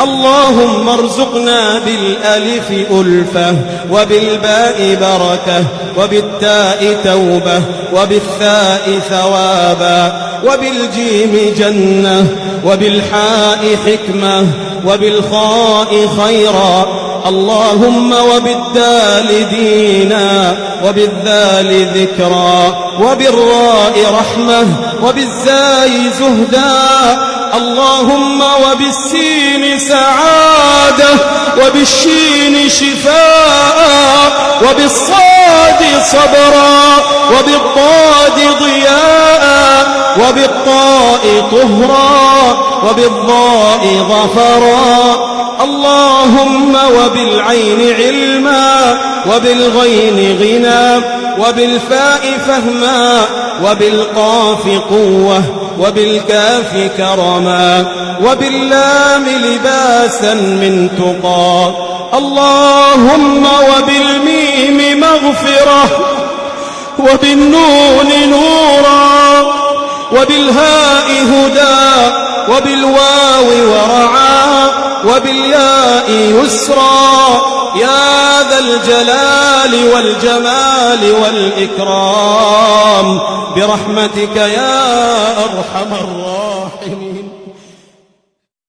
اللهم ارزقنا بالألف ألفة، وبالباء بركة، وبالتاء توبة، وبالثاء ثوابا، وبالجيم جنة، وبالحاء حكمة، وبالخاء خيرا. اللهم وبالدال دينا، وبالذال ذكرا، وبالراء رحمة، وبالزاي زهدا. اللهم وبالسين سعادة، وبالشين شفاء، وبالصاد صبرا، وبالضاد ضياء، وبالطاء طهرا، وبالضاء ظفرا. اللهم وبالعين علما، وبالغين غنى، وبالفاء فهما، وبالقاف قوة، وبالكاف كرما، وباللام لباسا من تقى. اللهم وبالميم مغفرة، وبالنون نورا، وبالهاء هدى، وبالواو ورعا، وبالياء يسرا. يا ذا الجلال والجمال والإكرام، برحمتك يا أرحم الراحمين.